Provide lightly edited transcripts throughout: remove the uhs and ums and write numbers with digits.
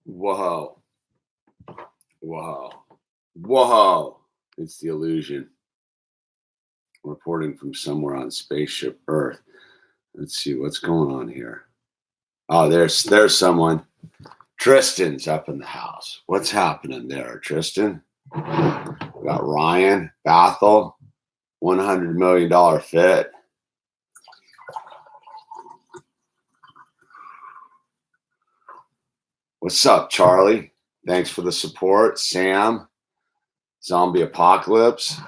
Whoa. Whoa. Whoa. It's the illusion. Reporting from somewhere on spaceship Earth. Let's see what's going on here. Oh, there's someone. Tristan's up in the house. What's happening there, Tristan? We got Ryan, Bethel, $100 million fit. What's up, Charlie? Thanks for the support. Sam, Zombie Apocalypse.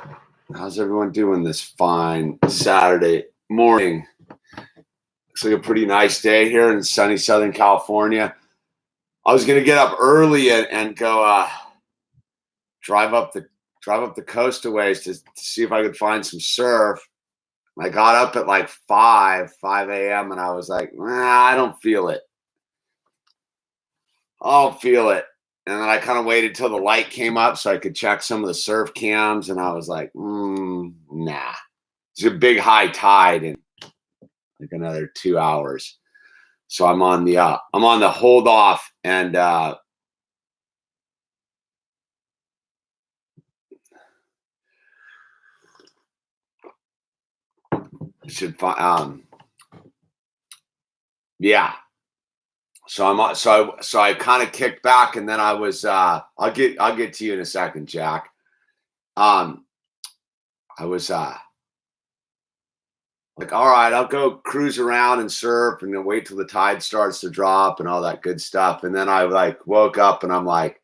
How's everyone doing this fine Saturday morning? Looks like a pretty nice day here in sunny Southern California. I was going to get up early and go drive up the coast a ways to see if I could find some surf. I got up at like 5 a.m. and I was like, I don't feel it. I'll feel it. And then I kind of waited till the light came up so I could check some of the surf cams. And I was like, nah. It's a big high tide in like another 2 hours. So I'm on the hold off and should find yeah. So I kind of kicked back and then I was I'll get to you in a second, Jack. I was like, all right, I'll go cruise around and surf and then wait till the tide starts to drop and all that good stuff. And then I like woke up and I'm like,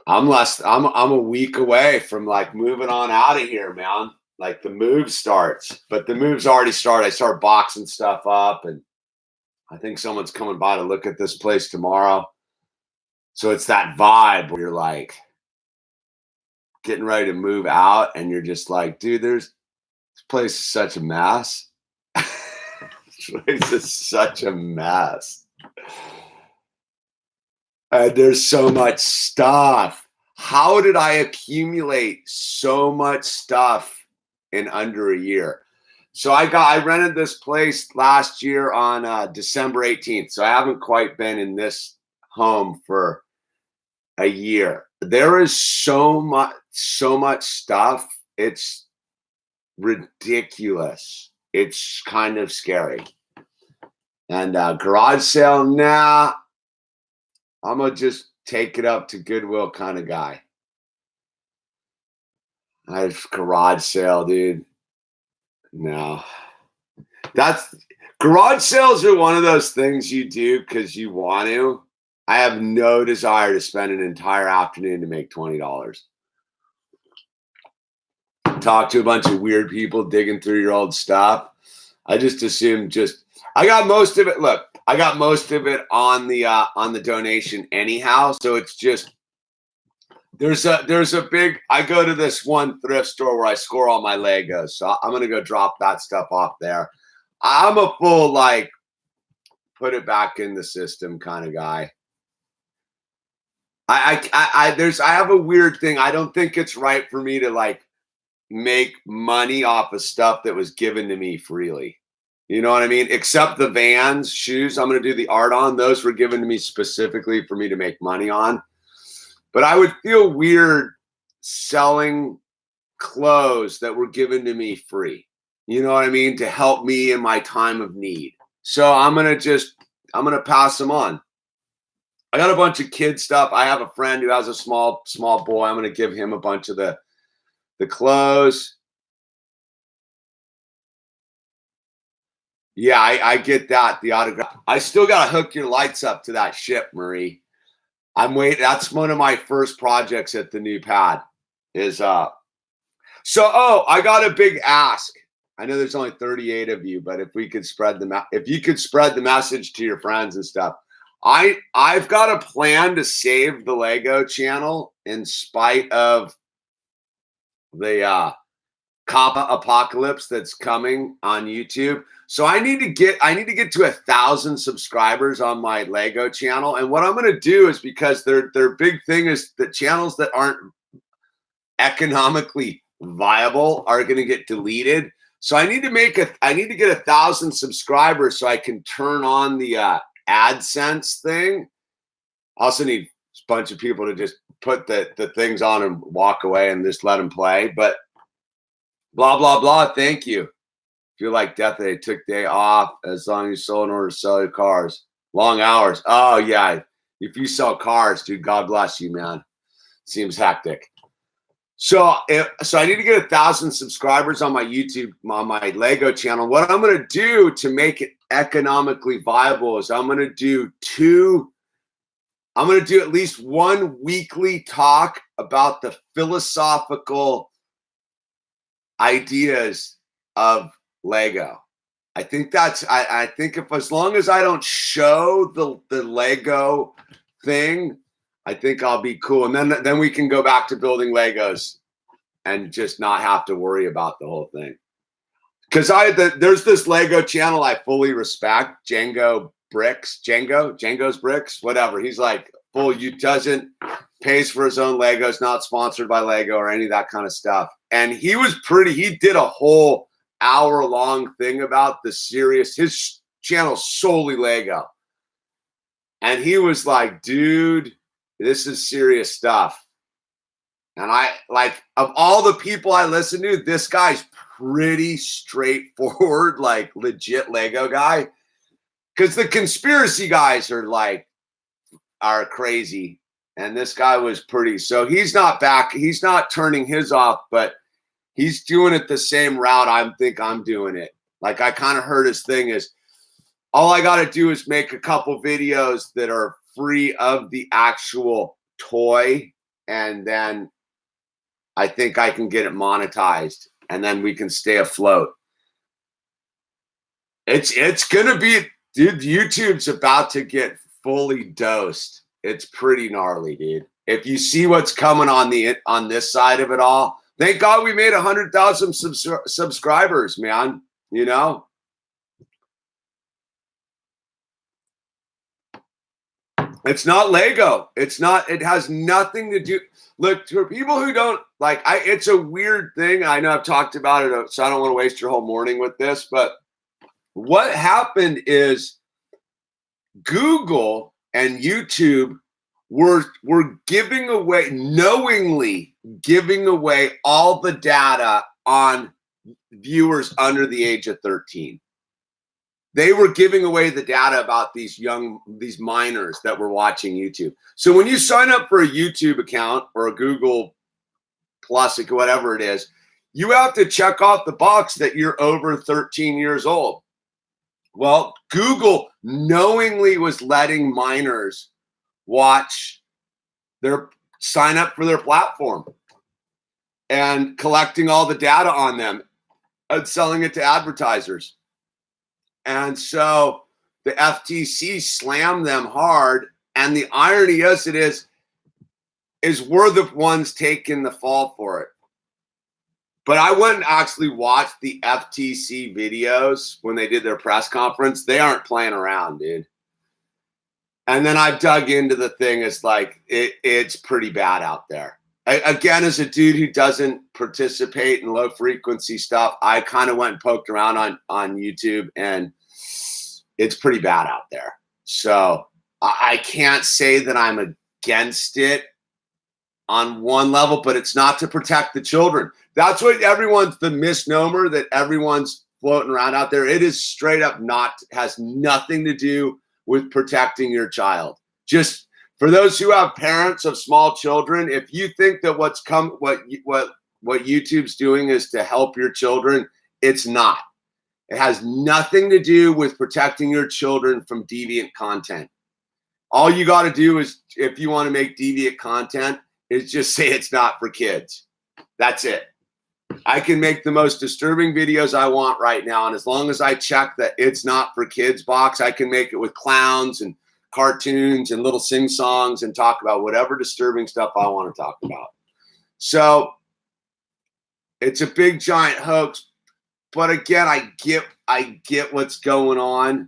I'm a week away from like moving on out of here, man. Like the move starts, but the move's already started. I start boxing stuff up and I think someone's coming by to look at this place tomorrow. So it's that vibe where you're like getting ready to move out and you're just like, dude, this place is such a mess. This place is such a mess. And there's so much stuff. How did I accumulate so much stuff in under a year? So I rented this place last year on December 18th. So I haven't quite been in this home for a year. There is so much stuff. It's ridiculous. It's kind of scary. And garage sale, nah. I'm gonna just take it up to Goodwill kind of guy. I have garage sale, dude. No. That's garage sales are one of those things you do because you want to. I have no desire to spend an entire afternoon to make $20. Talk to a bunch of weird people digging through your old stuff. I just assume I got most of it. Look, I got most of it on the donation anyhow. So it's just there's a big. I go to this one thrift store where I score all my Legos. So I'm gonna go drop that stuff off there. I'm a full like put it back in the system kind of guy. I have a weird thing. I don't think it's right for me to like make money off of stuff that was given to me freely. You know what I mean? Except the Vans shoes I'm going to do the art on. Those were given to me specifically for me to make money on. But I would feel weird selling clothes that were given to me free. You know what I mean? To help me in my time of need. So I'm going to pass them on. I got a bunch of kid stuff. I have a friend who has a small boy. I'm going to give him a bunch of the clothes. Yeah, I get that. The autograph. I still got to hook your lights up to that ship, Marie. I'm waiting. That's one of my first projects at the new pad I got a big ask. I know there's only 38 of you, but if you could spread the message to your friends and stuff. I've got a plan to save the Lego channel in spite of the COPPA apocalypse that's coming on YouTube. So I need to get to 1,000 subscribers on my Lego channel. And what I'm going to do is because their big thing is the channels that aren't economically viable are going to get deleted. So I need to get 1,000 subscribers so I can turn on the AdSense thing. I also need a bunch of people to just put the things on and walk away and just let them play. But blah, blah, blah. Thank you. Feel like death, they took day off as long as you sold in order to sell your cars. Long hours. Oh, yeah. If you sell cars, dude, God bless you, man. Seems hectic. So I need to get 1,000 subscribers on my YouTube, on my Lego channel. What I'm going to do to make it economically viable is I'm going to do at least one weekly talk about the philosophical ideas of Lego. I think I think if as long as I don't show the Lego thing, I think I'll be cool. And then we can go back to building Legos and just not have to worry about the whole thing. Because there's this Lego channel I fully respect, Django's Bricks, whatever. He's like pays for his own Legos, not sponsored by Lego or any of that kind of stuff. And he did a whole hour-long thing about his channel solely Lego. And he was like, dude, this is serious stuff. And of all the people I listen to, this guy's pretty straightforward, like legit Lego guy. Because the conspiracy guys are crazy. And this guy was pretty, so he's not turning his off, but he's doing it the same route I'm doing it. Like I kind of heard his thing is, all I got to do is make a couple videos that are free of the actual toy, and then I think I can get it monetized, and then we can stay afloat. It's gonna be, dude, YouTube's about to get fully dosed. It's pretty gnarly, dude. If you see what's coming on this side of it all, thank God we made 100,000 subscribers, man. You know? It's not Lego. It has nothing to do. Look, for people who don't it's a weird thing. I know I've talked about it, so I don't want to waste your whole morning with this, but what happened is Google and YouTube were knowingly giving away all the data on viewers under the age of 13. They were giving away the data about these minors that were watching YouTube. So when you sign up for a YouTube account or a Google Plus, whatever it is, you have to check off the box that you're over 13 years old. Well, Google knowingly was letting minors sign up for their platform and collecting all the data on them and selling it to advertisers. And so the FTC slammed them hard. And the irony is we're the ones taking the fall for it. But I went and actually watched the FTC videos when they did their press conference. They aren't playing around, dude. And then I dug into the thing. It's like, it's pretty bad out there. Again, as a dude who doesn't participate in low frequency stuff, I kind of went and poked around on YouTube, and it's pretty bad out there. So I can't say that I'm against it on one level, but it's not to protect the children. That's what the misnomer that everyone's floating around out there. It is straight up has nothing to do with protecting your child. Just for those who have parents of small children, if you think that what YouTube's doing is to help your children, it's not. It has nothing to do with protecting your children from deviant content. All you got to do is, if you want to make deviant content, is just say it's not for kids. That's it. I can make the most disturbing videos I want right now, and as long as I check that it's not for kids box, I can make it with clowns and cartoons and little sing-songs and talk about whatever disturbing stuff I want to talk about. So it's a big giant hoax. But again, I get what's going on.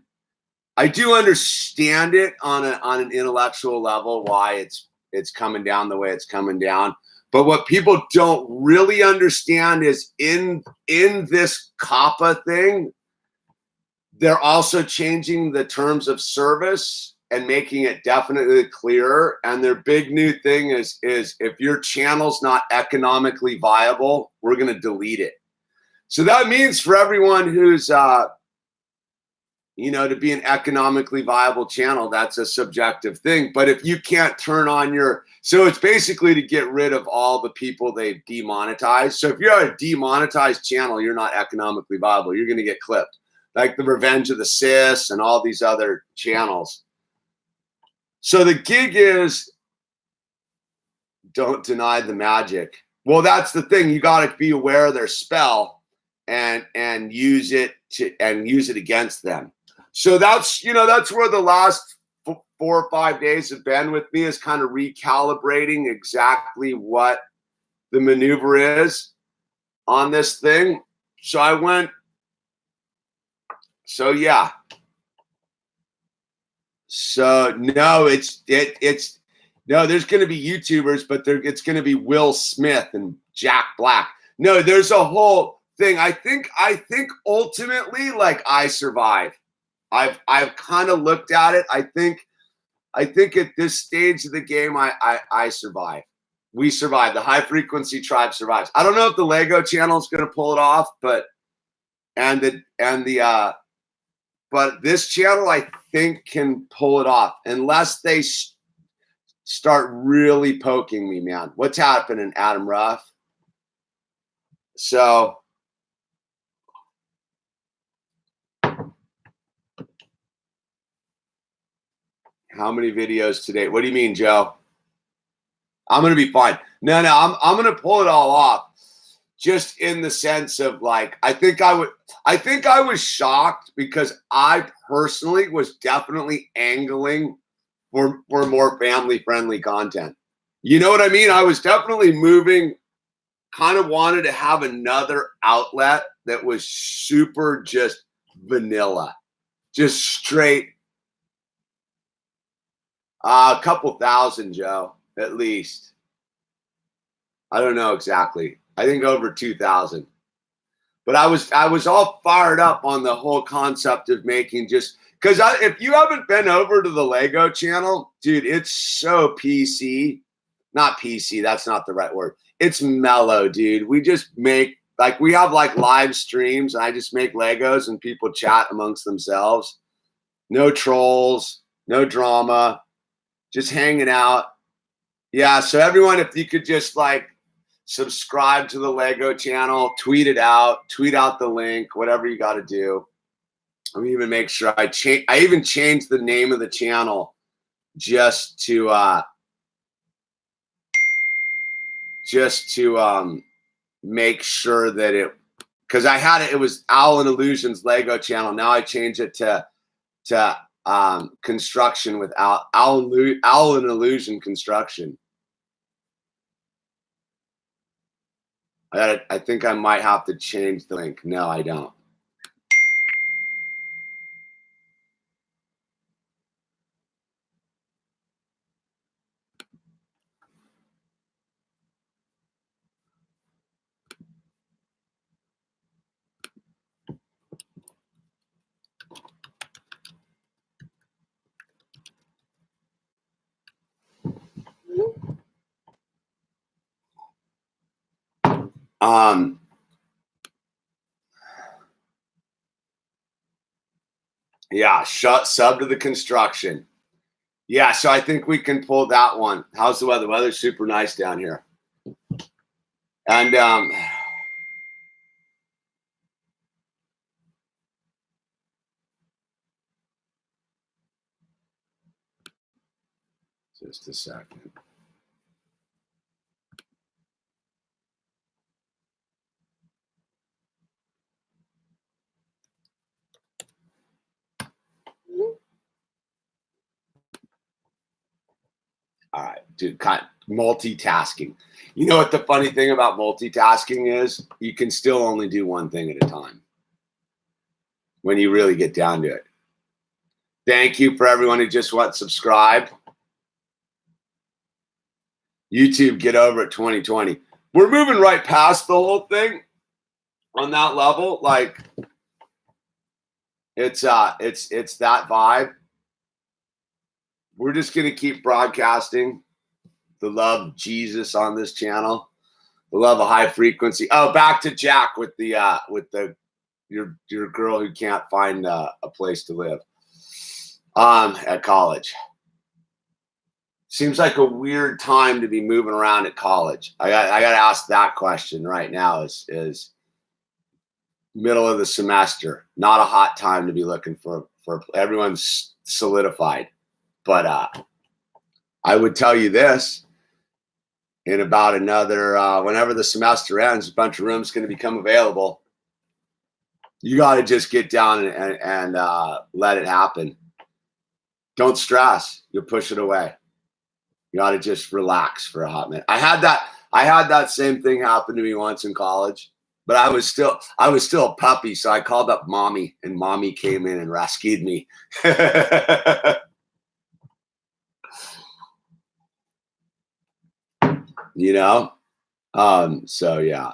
I do understand it on an intellectual level, why it's coming down the way it's coming down. But what people don't really understand is in this COPPA thing, They're also changing the terms of service and making it definitely clearer. And their big new thing is if your channel's not economically viable, we're going to delete it. So that means for everyone who's, you know, to be an economically viable channel, that's a subjective thing. But if you can't turn on your, so it's basically to get rid of all the people they've demonetized. So if you're a demonetized channel, you're not economically viable. You're going to get clipped, like the Revenge of the Sis and all these other channels. So the gig is, don't deny the magic. Well, that's the thing. You got to be aware of their spell and use it against them. So that's, you know, that's where the last 4 or 5 days have been with me, is kind of recalibrating exactly what the maneuver is on this thing. So I went, so yeah. So no, no, there's going to be YouTubers, but it's going to be Will Smith and Jack Black. No, there's a whole thing. I think ultimately, like, I survive. I've kind of looked at it. I think at this stage of the game, I survive. We survive. The high frequency tribe survives. I don't know if the Lego channel is going to pull it off, but but this channel, I think, can pull it off unless they start really poking me, man. What's happening, Adam Ruff? So how many videos today? What do you mean, Joe? I'm going to be fine. No, I'm going to pull it all off. Just in the sense of, like, I think I was shocked because I personally was definitely angling for more family-friendly content. You know what I mean? I was definitely moving, kind of wanted to have another outlet that was super just vanilla, just straight. A couple thousand, Joe, at least. I don't know exactly. I think over 2,000. But I was all fired up on the whole concept of making, just because if you haven't been over to the Lego channel, dude, it's so PC. Not PC, that's not the right word. It's mellow, dude. We just make, like, we have like live streams, and I just make Legos and people chat amongst themselves. No trolls, no drama. Just hanging out. Yeah, so everyone, if you could just, like, subscribe to the Lego channel, tweet out the link, whatever you got to do. Let me even make sure I even changed the name of the channel just to make sure that because I had it was Owl and Illusions Lego channel. Now I changed it to construction with Owl and Illusion construction. I think I might have to change the link. No, I don't. Yeah, sub to the construction. Yeah, so I think we can pull that one. How's the weather? Weather's super nice down here. And just a second. All right, dude, multitasking. You know what the funny thing about multitasking is? You can still only do one thing at a time when you really get down to it. Thank you for everyone who just went subscribe. YouTube, get over it 2020. We're moving right past the whole thing on that level. Like, It's that vibe. We're just gonna keep broadcasting the love of Jesus on this channel, the love of high frequency. Oh, back to Jack with the your girl who can't find a place to live at college. Seems like a weird time to be moving around at college. I got to ask that question right now. Is middle of the semester, not a hot time to be looking for everyone's solidified. But I would tell you this: in about another whenever the semester ends, a bunch of rooms going to become available. You got to just get down and let it happen. Don't stress. You'll push it away. You got to just relax for a hot minute. I had that same thing happen to me once in college, but I was still a puppy. So I called up mommy, and mommy came in and rescued me. You know? So yeah.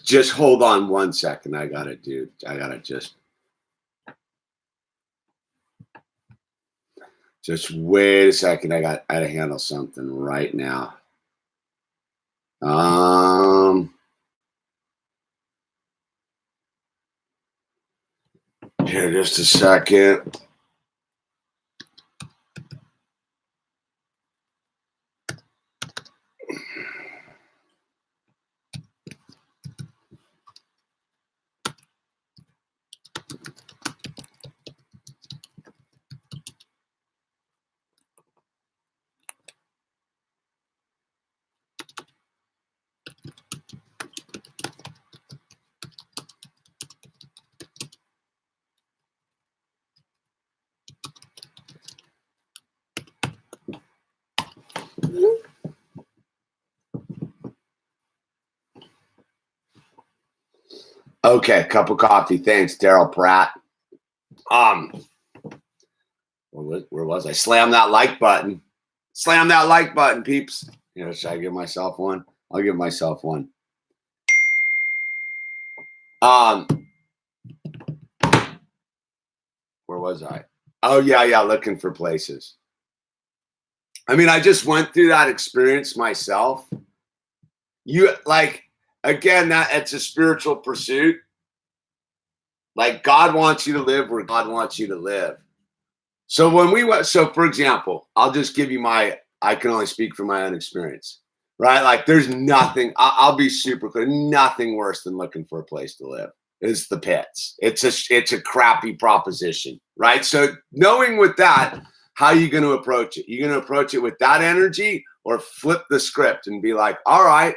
Just hold on 1 second. I gotta just wait a second. I gotta handle something right now. Here, just a second. Okay, cup of coffee. Thanks, Daryl Pratt. Where was I? Slam that like button. Slam that like button, peeps. You know, should I give myself one? I'll give myself one. Where was I? Oh yeah, looking for places. I mean, I just went through that experience myself. You like, again, that it's a spiritual pursuit. Like, God wants you to live where God wants you to live. So when we went, so for example, I'll just give you I can only speak from my own experience, right? Like, there's nothing, I'll be super clear, nothing worse than looking for a place to live. Is the pits. It's a crappy proposition, right? So knowing with that, how are you going to approach it? You're going to approach it with that energy, or flip the script and be like, all right,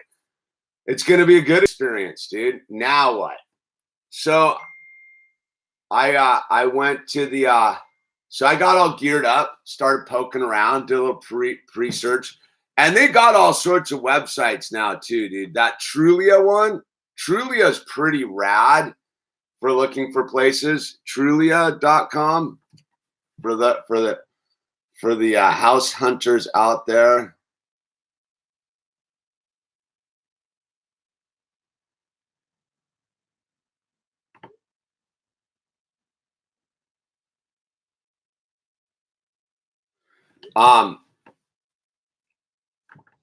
it's going to be a good experience, dude. Now what? So I went to the so I got all geared up, started poking around, did a little pre-search, and they got all sorts of websites now too, dude. That Trulia one, Trulia is pretty rad for looking for places. Trulia.com for the house hunters out there.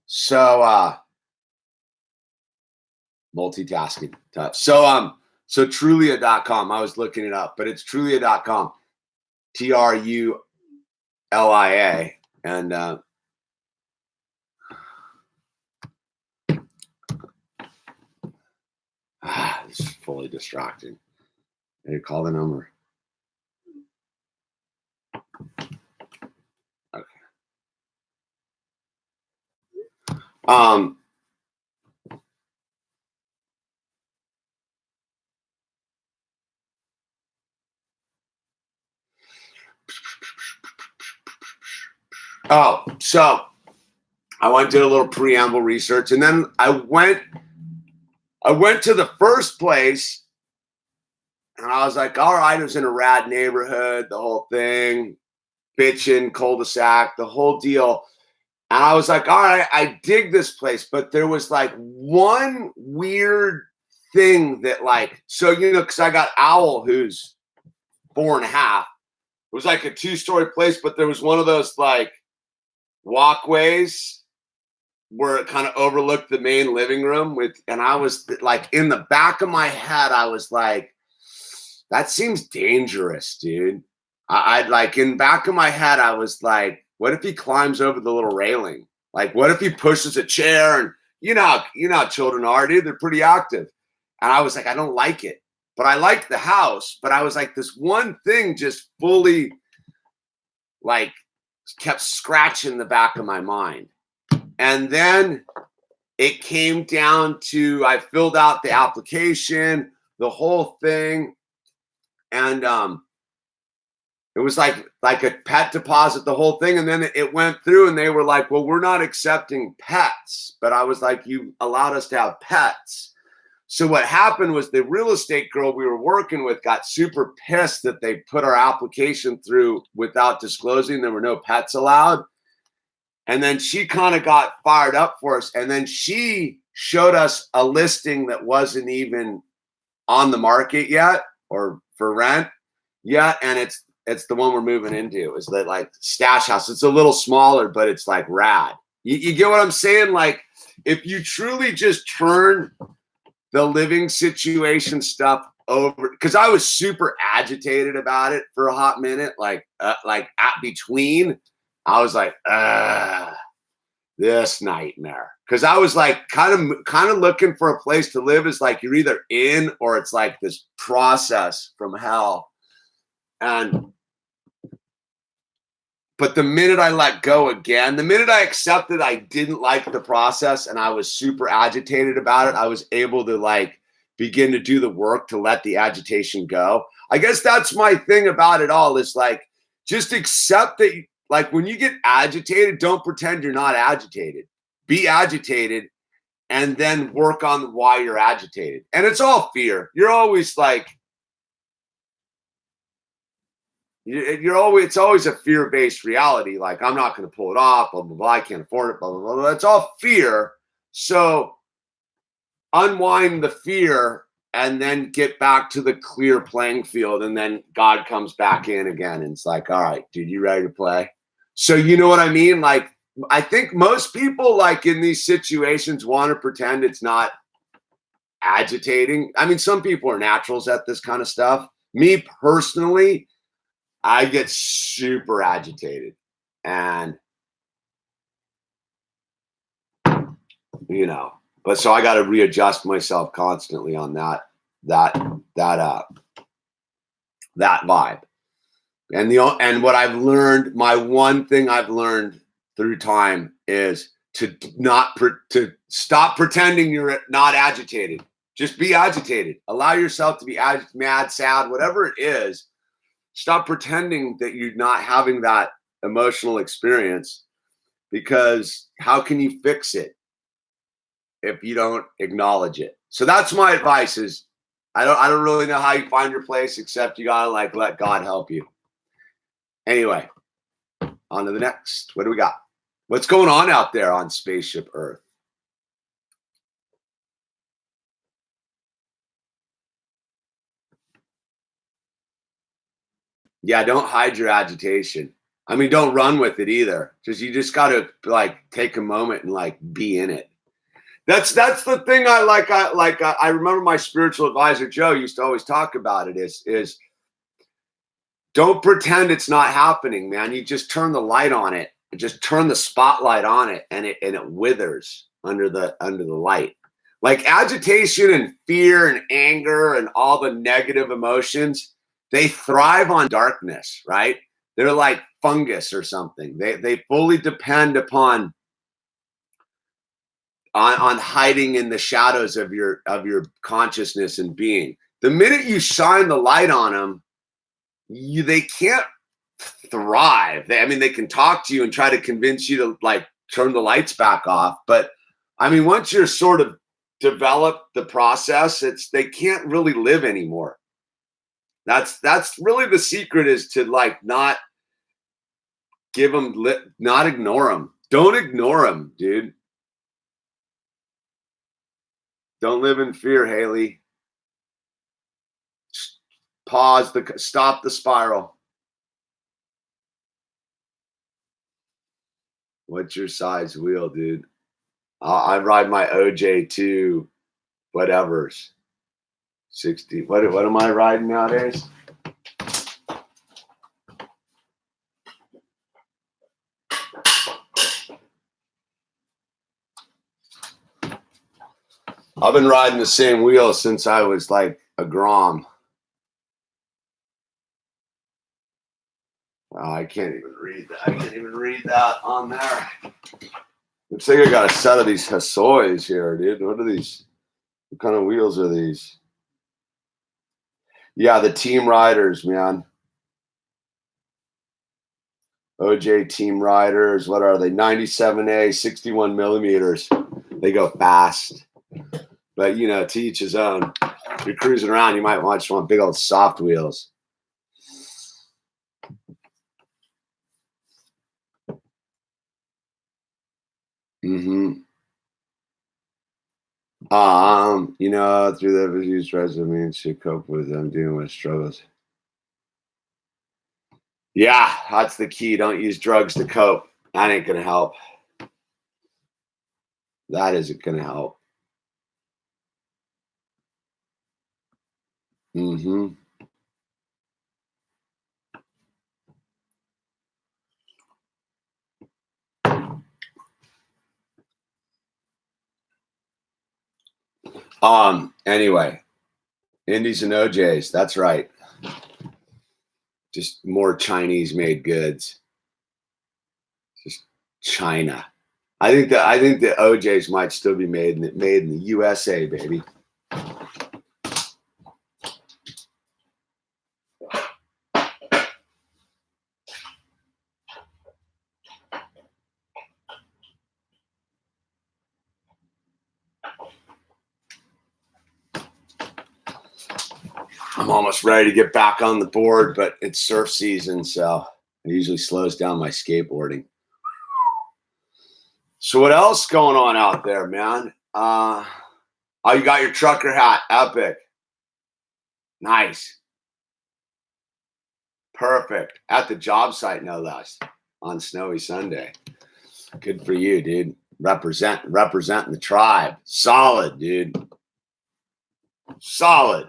So multitasking tough. So Trulia.com. I was looking it up, but it's Trulia.com. Trulia. And this is fully distracting. Hey, call the number. Okay. Oh, so I went and did a little preamble research, and then I went to the first place. And I was like, all right, it was in a rad neighborhood, the whole thing, bitchin', cul-de-sac, the whole deal. And I was like, all right, I dig this place. But there was like one weird thing that like, so, you know, because I got Owl, who's 4.5. It was like a 2-story place, but there was one of those like walkways where it kind of overlooked the main living room and I was like, in the back of my head, I was like, that seems dangerous, dude. I'd like, in the back of my head, I was like, what if he climbs over the little railing? Like, what if he pushes a chair? And you know how children are, dude. They're pretty active. And I was like, I don't like it. But I liked the house. But I was like, this one thing just fully like kept scratching the back of my mind. And then it came down to, I filled out the application, the whole thing. And it was like a pet deposit, the whole thing. And then it went through and they were like, well, we're not accepting pets. But I was like, you allowed us to have pets. So what happened was the real estate girl we were working with got super pissed that they put our application through without disclosing there were no pets allowed. And then she kind of got fired up for us. And then she showed us a listing that wasn't even on the market yet or for rent yet. And it's the one we're moving into. Is that like stash house? It's a little smaller, but it's like rad. You get what I'm saying? Like if you truly just turn the living situation stuff over, because I was super agitated about it for a hot minute, like at between, I was like, this nightmare. Because I was like kind of looking for a place to live. Is like you're either in or it's like this process from hell. But the minute I let go again, the minute I accepted I didn't like the process and I was super agitated about it, I was able to like begin to do the work to let the agitation go. I guess that's my thing about it all, is like, just accept that, like when you get agitated, don't pretend you're not agitated. Be agitated and then work on why you're agitated. And it's all fear. You're always like, it's always a fear-based reality. Like, I'm not going to pull it off, blah, blah, blah. I can't afford it, blah, blah, blah, blah. It's all fear. So unwind the fear and then get back to the clear playing field. And then God comes back in again. And it's like, all right, dude, you ready to play? So you know what I mean? Like, I think most people like in these situations want to pretend it's not agitating. I mean, some people are naturals at this kind of stuff. Me personally, I get super agitated, and you know, but so I got to readjust myself constantly on that vibe. And what I've learned, my one thing I've learned through time is to stop pretending you're not agitated. Just be agitated. Allow yourself to be mad, sad, whatever it is. Stop pretending that you're not having that emotional experience, because how can you fix it if you don't acknowledge it? So that's my advice. Is I don't really know how you find your place, except you gotta like let God help you. Anyway, on to the next. What do we got? What's going on out there on Spaceship Earth? Yeah, don't hide your agitation. I mean, don't run with it either. You just got to like take a moment and like be in it. That's the thing I like. I remember my spiritual advisor Joe used to always talk about it. Is don't pretend it's not happening, man. You just turn the light on it. Just turn the spotlight on it, and it withers under the light. Like agitation and fear and anger and all the negative emotions, they thrive on darkness, right? They're like fungus or something. They fully depend upon hiding in the shadows of your consciousness and being. The minute you shine the light on them, they can't thrive. They can talk to you and try to convince you to like turn the lights back off. But I mean, once you're sort of developed the process, they can't really live anymore. That's really the secret, is to like not give them, not ignore them. Don't ignore them, dude. Don't live in fear, Haley. Pause stop the spiral. What's your size wheel, dude? I ride my OJ2 whatevers. 60. What am I riding nowadays? I've been riding the same wheel since I was like a Grom. Oh, I can't even read that. I can't even read that on there. Looks like I got a set of these Hassoys here, dude. What are these? What kind of wheels are these? Yeah, the Team Riders, man. OJ Team Riders. What are they? 97A, 61 millimeters. They go fast. But, you know, to each his own. If you're cruising around, you might just want big old soft wheels. Mm-hmm. You know, through the abuse means to cope with them dealing with struggles. Yeah, that's the key. Don't use drugs to cope. That ain't gonna help. That isn't gonna help. Mm-hmm. Anyway, Indies and OJs, that's right. Just more Chinese made goods. Just China. I think the OJs might still be made in the USA, baby. I'm almost ready to get back on the board, but it's surf season, so it usually slows down my skateboarding. So what else going on out there, man? Oh, you got your trucker hat. Epic. Nice. Perfect. At the job site, no less, on snowy Sunday. Good for you, dude. Representing the tribe. Solid, dude. Solid.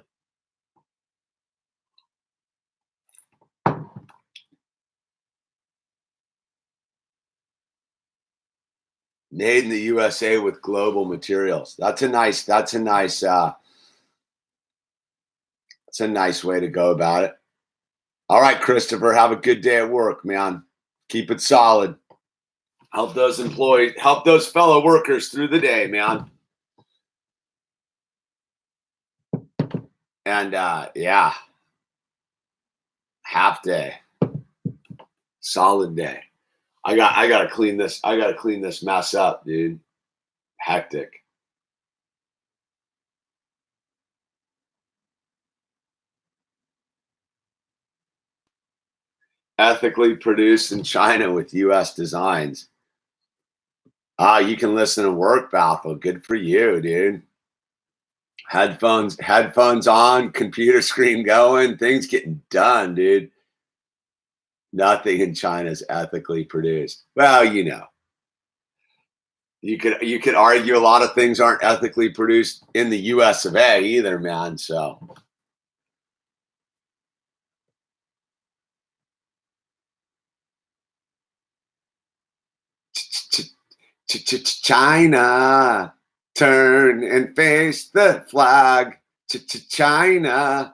Made in the USA with global materials. That's a nice way to go about it. All right, Christopher, have a good day at work, man. Keep it solid. Help those fellow workers through the day, man. And yeah, half day, solid day. I gotta clean this. I gotta clean this mess up, dude. Hectic. Ethically produced in China with U.S. designs. You can listen to work, Bethel. Good for you, dude. Headphones on, computer screen going, things getting done, dude. Nothing in China is ethically produced. Well, you know, you could argue a lot of things aren't ethically produced in the U.S. of A. either, man. So. China, turn and face the flag. China.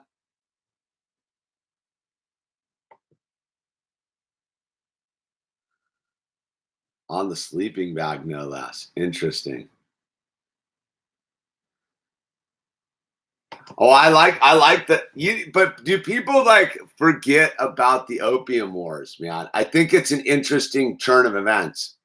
On the sleeping bag, no less. Interesting. Oh, I like that. But do people like forget about the opium wars, man? I think it's an interesting turn of events.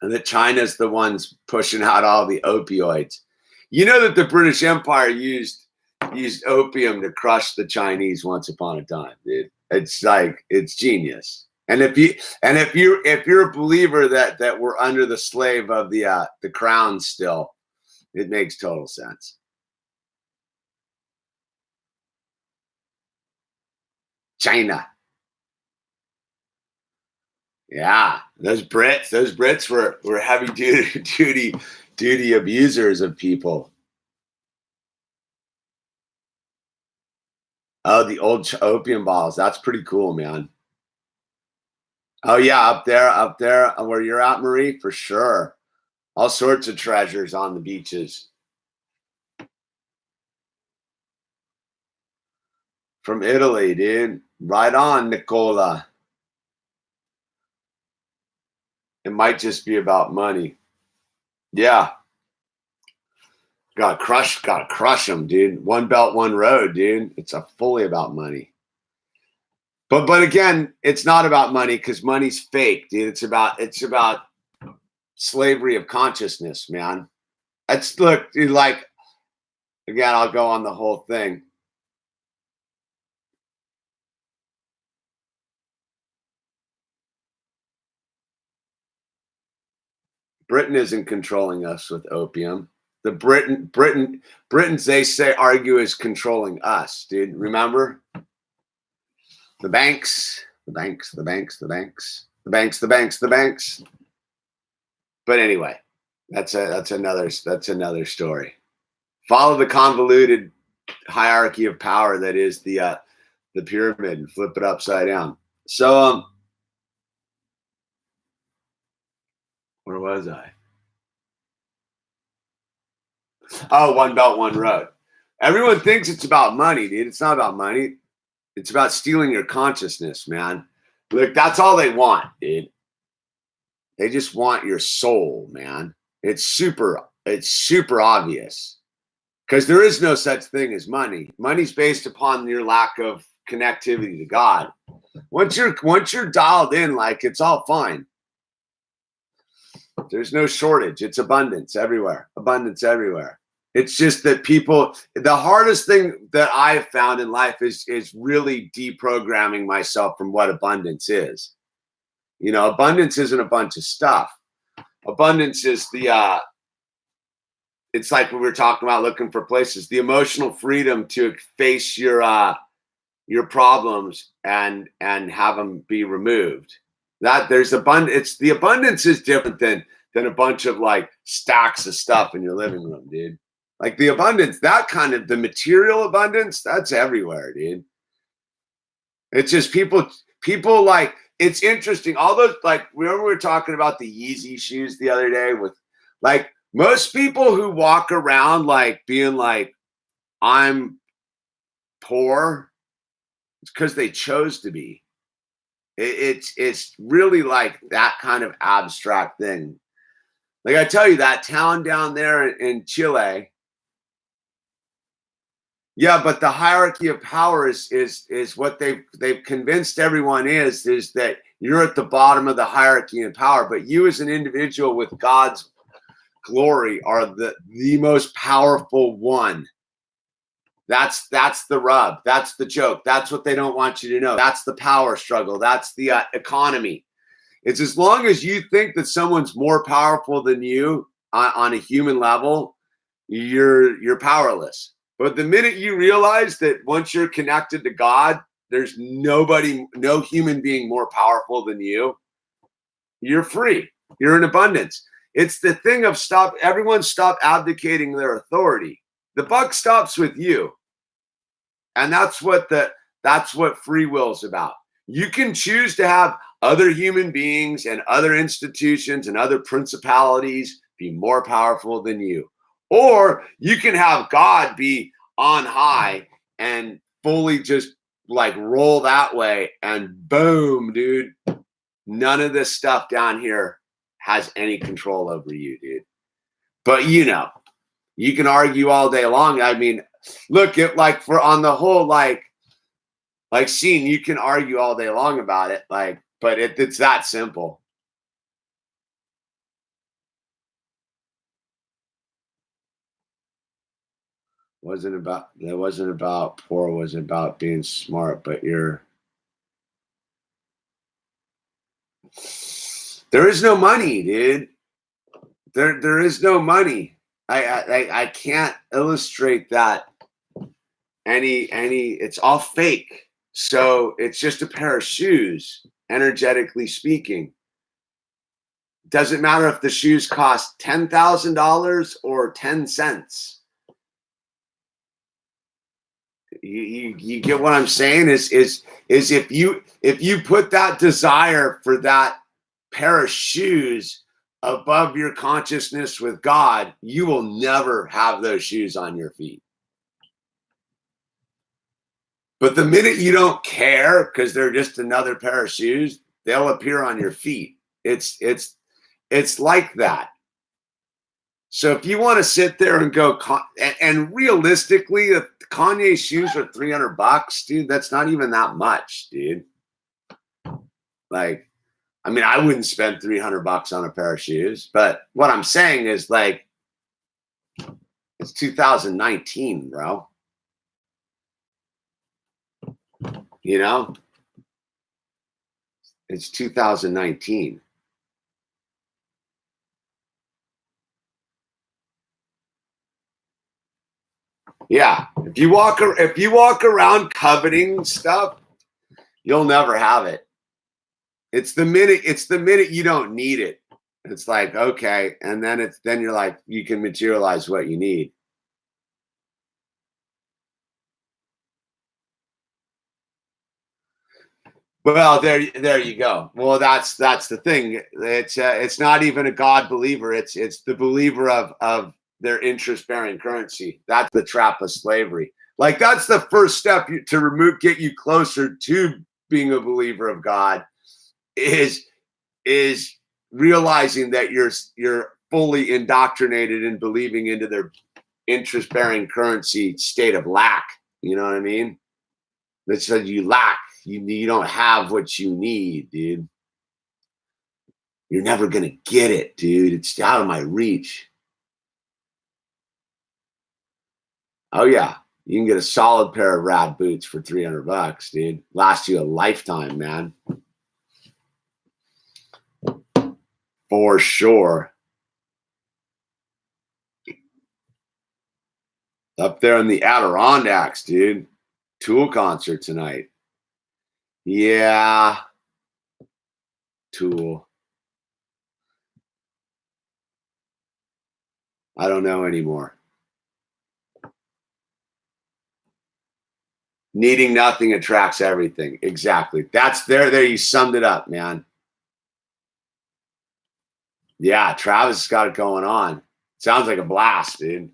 And that China's the ones pushing out all the opioids. You know that the British Empire used used opium to crush the Chinese once upon a time, dude. It's like, it's genius. And if you're a believer that we're under the slave of the crown still, it makes total sense. China. Yeah, those Brits were heavy duty abusers of people. Oh, the old opium balls. That's pretty cool, man. Oh yeah, up there where you're at, Marie, for sure. All sorts of treasures on the beaches. From Italy, dude. Right on, Nicola. It might just be about money. Yeah. Gotta crush them, dude. One belt, one road, dude. It's fully about money. But again, it's not about money because money's fake, dude. It's about slavery of consciousness, man. Look, dude, like, again, I'll go on the whole thing. Britain isn't controlling us with opium. The Britons, they say, argue is controlling us, dude. Remember? The banks. But anyway, that's another story. Follow the convoluted hierarchy of power that is the pyramid and flip it upside down. So where was I? Oh, one belt, one road. Everyone thinks it's about money, dude. It's not about money. It's about stealing your consciousness, man. Look, that's all they want, dude. They just want your soul, man. It's super obvious. Because there is no such thing as money. Money's based upon your lack of connectivity to God. Once you're dialed in, like, it's all fine. There's no shortage. It's abundance everywhere. Abundance everywhere. It's just that people, the hardest thing that I've found in life is really deprogramming myself from what abundance is. You know, abundance isn't a bunch of stuff. Abundance is it's like we were talking about looking for places, the emotional freedom to face your problems and have them be removed. That there's abundance. The abundance is different than a bunch of like stacks of stuff in your living room, dude. Like the abundance, that kind of the material abundance, that's everywhere, dude. It's just people like, it's interesting. All those, like, remember we were talking about the Yeezy shoes the other day with, like, most people who walk around like being like, I'm poor, it's because they chose to be. It's really like that kind of abstract thing. Like I tell you, that town down there in Chile. Yeah, but the hierarchy of power is what they've convinced everyone is that you're at the bottom of the hierarchy of power, but you as an individual with God's glory are the most powerful one. That's the rub. That's the joke. That's what they don't want you to know. That's the power struggle. That's the economy. It's as long as you think that someone's more powerful than you on a human level, you're powerless. But the minute you realize that once you're connected to God, there's no human being more powerful than you, you're free. You're in abundance. It's the thing of everyone stop abdicating their authority. The buck stops with you. And that's what free will is about. You can choose to have other human beings and other institutions and other principalities be more powerful than you. Or you can have God be on high and fully just like roll that way and boom, dude. None of this stuff down here has any control over you, dude. But you know, you can argue all day long. I mean, look at like on the whole, like scene, you can argue all day long about it. Like, but it's that simple. That wasn't about poor, wasn't about being smart, but there is no money, dude. There is no money. I can't illustrate that any it's all fake. So it's just a pair of shoes, energetically speaking. Doesn't matter if the shoes cost $10,000 or 10 cents. You get what I'm saying? Is if you put that desire for that pair of shoes above your consciousness with God, you will never have those shoes on your feet. But the minute you don't care because they're just another pair of shoes, they'll appear on your feet. It's like that. So if you want to sit there and go, and realistically, if Kanye's shoes are $300, dude, that's not even that much, dude. Like, I mean, I wouldn't spend $300 on a pair of shoes, but what I'm saying is, like, it's 2019, bro. You know, it's 2019. Yeah, if you walk around coveting stuff, you'll never have it. It's the minute you don't need it. It's like, okay, and then you're like, you can materialize what you need. Well, there you go. Well, that's the thing. It's not even a God believer. It's the believer of their interest-bearing currency. That's the trap of slavery. Like, that's the first step to get you closer to being a believer of God, is realizing that you're fully indoctrinated in believing into their interest-bearing currency state of lack. You know what I mean? That said, you lack. You don't have what you need, dude. You're never gonna get it, dude. It's out of my reach. Oh yeah, you can get a solid pair of rad boots for $300, dude. Last you a lifetime, man. For sure. Up there in the Adirondacks, dude. Tool concert tonight. Yeah. Tool. I don't know anymore. Needing nothing attracts everything. Exactly. That's there. You summed it up, man. Yeah, Travis has got it going on. Sounds like a blast, dude.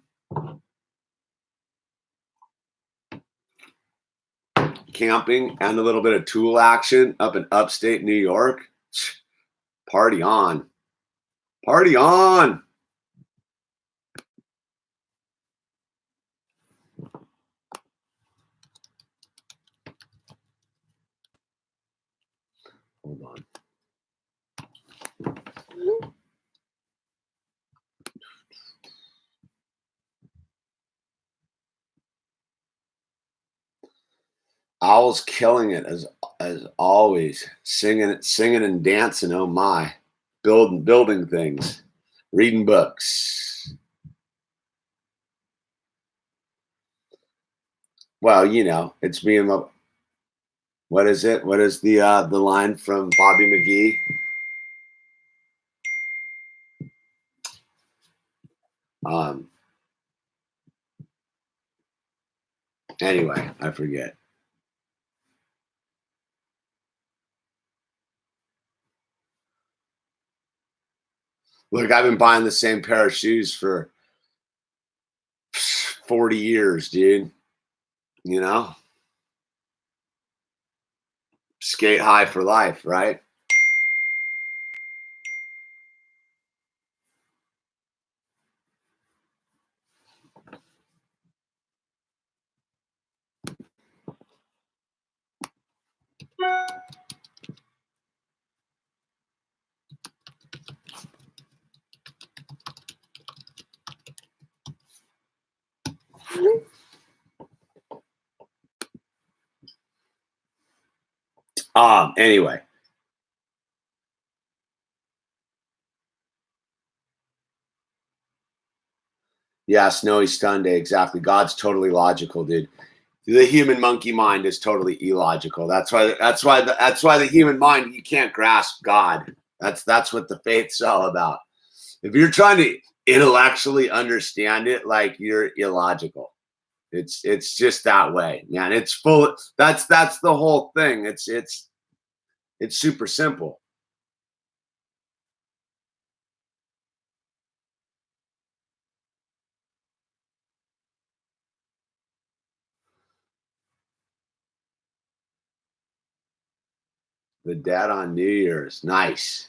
Camping and a little bit of tool action up in upstate New York. Party on. Party on. Hold on. Owl's killing it as always. Singing and dancing. Oh my. Building things. Reading books. Well, you know, it's me and my, what is it? What is the line from Bobby McGee? Anyway, I forget. Look, I've been buying the same pair of shoes for 40 years, dude. You know? Skate high for life, right? Anyway. Yeah, Snowy Sunday, exactly. God's totally logical, dude. The human monkey mind is totally illogical. That's why the human mind, you can't grasp God. That's what the faith's all about. If you're trying to intellectually understand it, like, you're illogical. It's just that way, man. It's full. That's the whole thing. It's super simple. The dad on New Year's, nice.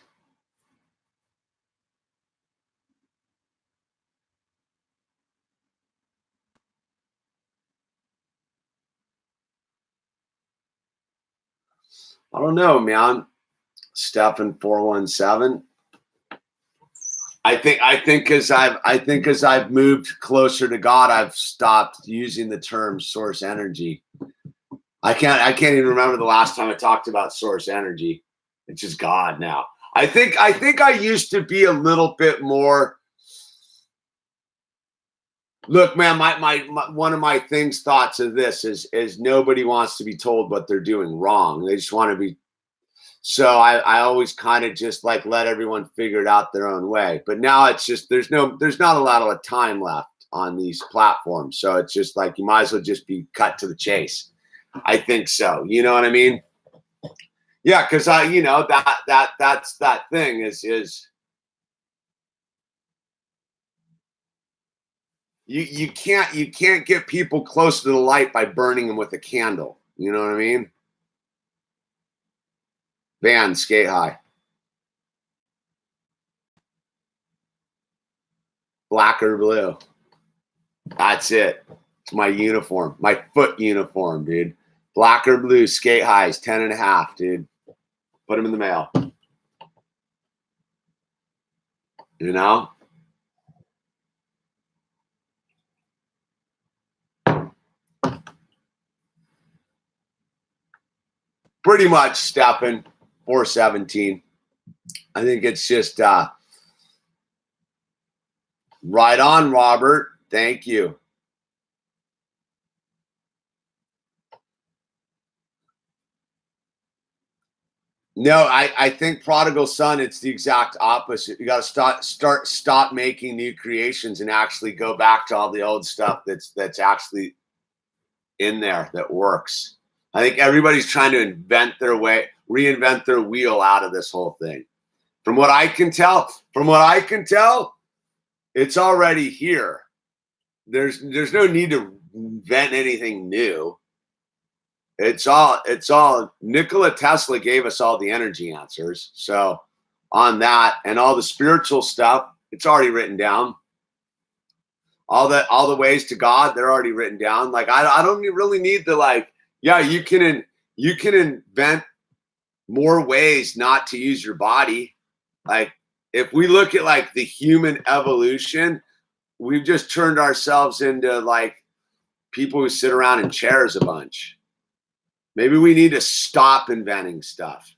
I don't know, man. Stefan 417. I think as I've moved closer to God, I've stopped using the term source energy. I can't even remember the last time I talked about source energy. It's just God now. I think I used to be a little bit more. Look, man, my one of my thoughts of this is nobody wants to be told what they're doing wrong. They just want to be. So I always kind of just like let everyone figure it out their own way. But now it's just there's not a lot of time left on these platforms. So it's just like you might as well just be cut to the chase. I think so. You know what I mean? Yeah, because that's that thing is you can't get people close to the light by burning them with a candle. You know what I mean? Van, skate high. Black or blue. That's it. It's my uniform, my foot uniform, dude. Black or blue, skate highs, 10.5, dude. Put them in the mail. You know? Pretty much, Stefan, 417. I think it's just right on, Robert. Thank you. No, I think prodigal son, it's the exact opposite. You got to stop making new creations and actually go back to all the old stuff that's actually in there that works. I think everybody's trying to reinvent their wheel out of this whole thing. From what I can tell, it's already here. There's no need to invent anything new. It's all Nikola Tesla gave us all the energy answers. So on that and all the spiritual stuff, it's already written down. All the ways to God, they're already written down. Like I don't really need the like, yeah, you can invent more ways not to use your body. Like if we look at like the human evolution, we've just turned ourselves into like people who sit around in chairs a bunch. Maybe we need to stop inventing stuff.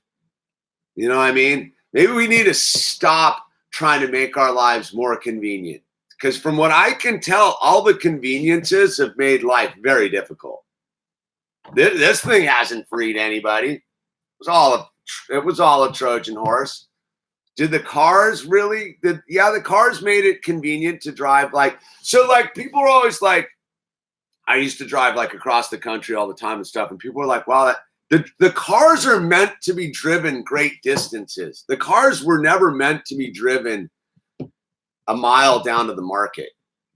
You know what I mean? Maybe we need to stop trying to make our lives more convenient. Because from what I can tell, all the conveniences have made life very difficult. This thing hasn't freed anybody. It was all a Trojan horse. Did the cars really? The cars made it convenient to drive. Like people are always like, I used to drive like across the country all the time and stuff, and people were like, "Wow, the cars are meant to be driven great distances. The cars were never meant to be driven a mile down to the market."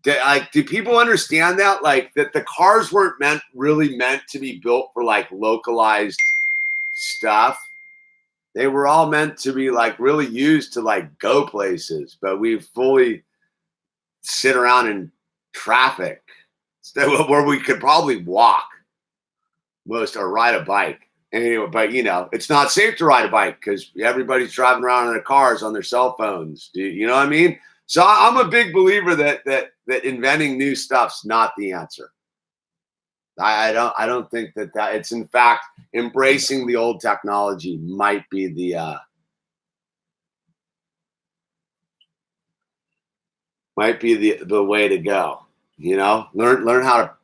Do people understand that? Like that the cars weren't really meant to be built for like localized stuff. They were all meant to be like really used to like go places, but we fully sit around in traffic where we could probably walk or ride a bike. Anyway, but it's not safe to ride a bike because everybody's driving around in their cars on their cell phones. You know what I mean? So I'm a big believer that that inventing new stuff's not the answer. I don't think that it's, in fact, embracing the old technology might be the way to go. Learn how to,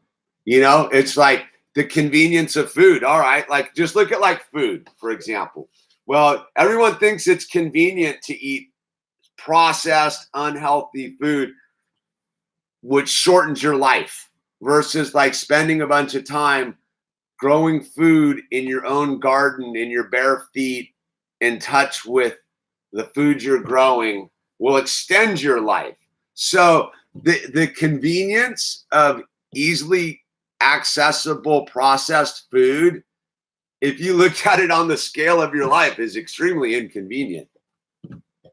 it's like the convenience of food. All right, like just look at like food, for example. Well, everyone thinks it's convenient to eat processed, unhealthy food, which shortens your life, versus like spending a bunch of time growing food in your own garden, in your bare feet, in touch with the food you're growing, will extend your life. So the convenience of easily accessible processed food, if you look at it on the scale of your life, is extremely inconvenient.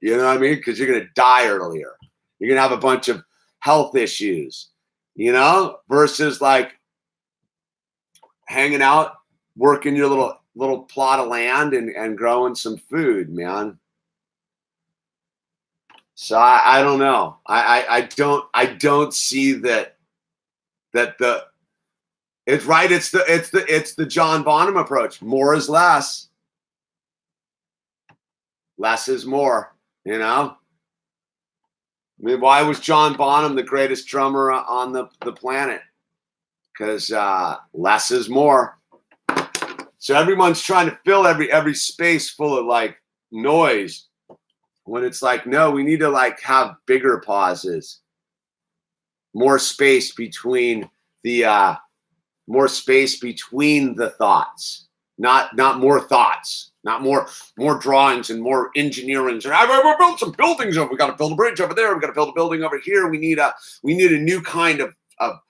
You know what I mean? Because you're going to die earlier. You're going to have a bunch of health issues, versus like hanging out, working your little plot of land and growing some food, man. So I don't know. I don't see that it's right. It's the John Bonham approach. More is less. Less is more, I mean, why was John Bonham the greatest drummer on the planet? Because less is more. So everyone's trying to fill every space full of like noise, when it's like, no, we need to like have bigger pauses, more space between the thoughts, not more thoughts, not more drawings and more engineering. We'll build some buildings over. We got to build a bridge over there. We got to build a building over here. We need a new kind of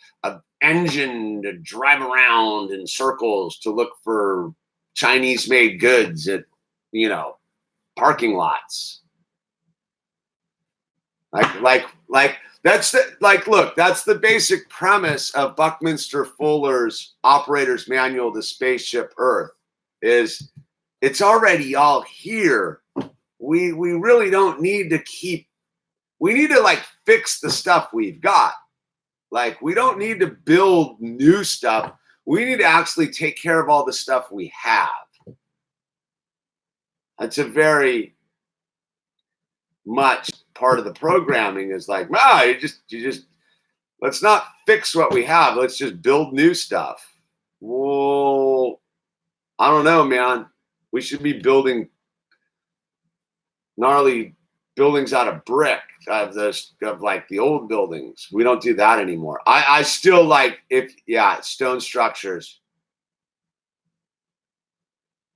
engine to drive around in circles to look for Chinese made goods at parking lots. Like that's the basic premise of Buckminster Fuller's Operator's Manual to Spaceship Earth. Is it's already all here. We really don't need to we need to like fix the stuff we've got. Like, we don't need to build new stuff. We need to actually take care of all the stuff we have. That's a very much part of the programming, is like, you just let's not fix what we have. Let's just build new stuff. Well, I don't know, man. We should be building gnarly buildings out of brick, of like the old buildings. We don't do that anymore. I still like stone structures.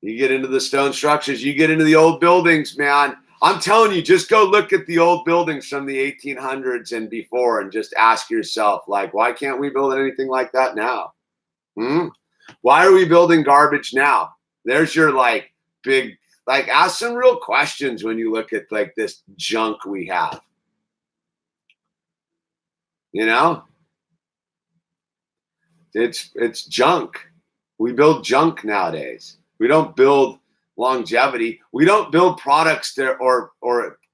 You get into the stone structures, you get into the old buildings, man. I'm telling you, just go look at the old buildings from the 1800s and before, and just ask yourself, like, why can't we build anything like that now? Why are we building garbage now? There's your like big, like, ask some real questions when you look at like this junk we have. It's junk. We build junk nowadays. We don't build longevity. We don't build products or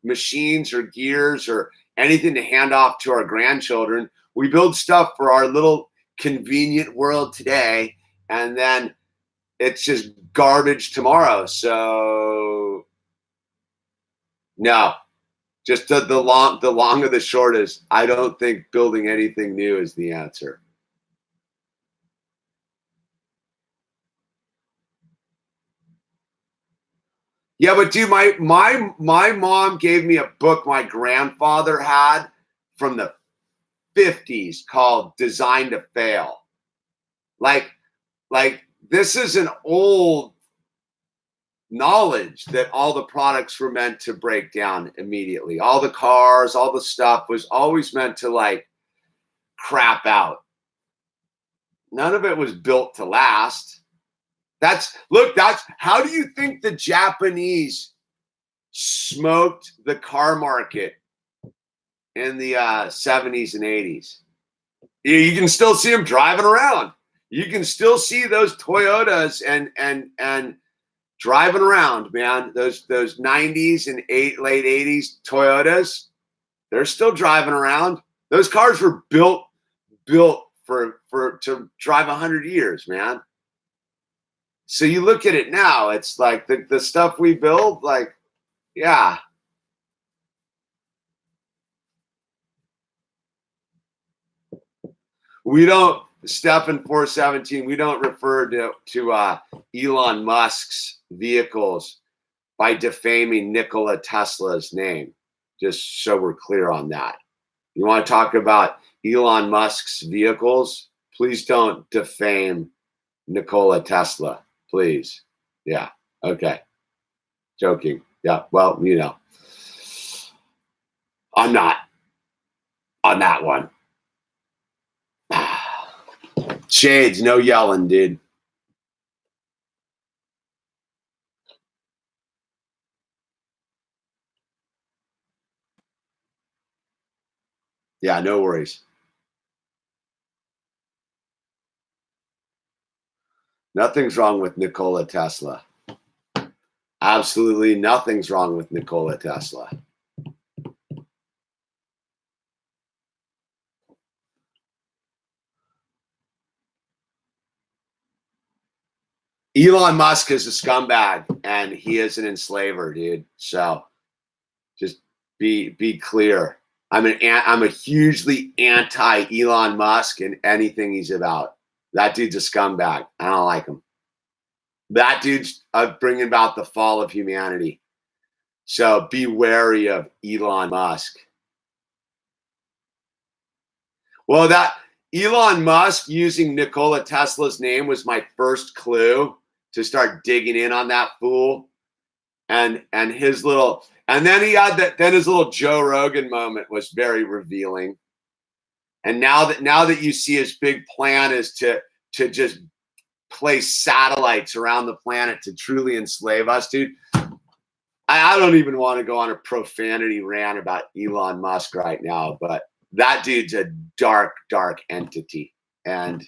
machines or gears or anything to hand off to our grandchildren. We build stuff for our little convenient world today, and then it's just garbage tomorrow. So no, just the long of the short is, I don't think building anything new is the answer. Yeah, but dude, my mom gave me a book my grandfather had from the 50s called Design to Fail. Like this is an old knowledge that all the products were meant to break down immediately. All the cars, all the stuff was always meant to like crap out. None of it was built to last. That's how do you think the Japanese smoked the car market in the 70s and 80s? You can still see them driving around. You can still see those Toyotas and driving around, man. Those 90s and late 80s Toyotas, they're still driving around. Those cars were built for to drive 100 years, man. So you look at it now, it's like the stuff we build, like, yeah. We don't, Stefan 417, we don't refer to Elon Musk's vehicles by defaming Nikola Tesla's name, just so we're clear on that. You want to talk about Elon Musk's vehicles? Please don't defame Nikola Tesla, please. Yeah, okay. Joking. Yeah, well, you know, I'm not on that one. Shades, no yelling, dude. Yeah, no worries. Nothing's wrong with Nikola Tesla. Absolutely nothing's wrong with Nikola Tesla. Elon Musk is a scumbag and he is an enslaver, dude. So just be clear. I'm a hugely anti Elon Musk and anything he's about. That dude's a scumbag. I don't like him. That dude's bringing about the fall of humanity. So be wary of Elon Musk. Well, that Elon Musk using Nikola Tesla's name was my first clue to start digging in on that fool. And his little, and then he had that, then his little Joe Rogan moment was very revealing. And now that you see his big plan is to just place satellites around the planet to truly enslave us, dude. I don't even want to go on a profanity rant about Elon Musk right now, but that dude's a dark, dark entity. And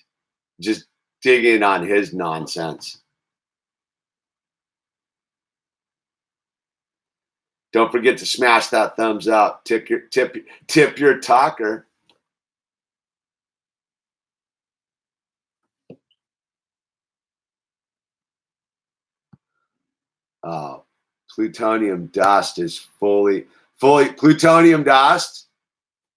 just dig in on his nonsense. Don't forget to smash that thumbs up. Tip your talker. Plutonium dust is fully plutonium dust.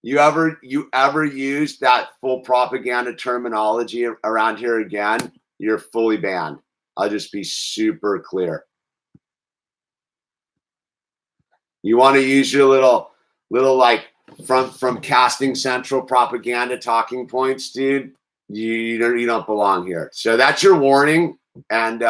You ever use that full propaganda terminology around here again, you're fully banned. I'll just be super clear. You want to use your little like from Casting Central propaganda talking points, dude. You don't belong here. So that's your warning. And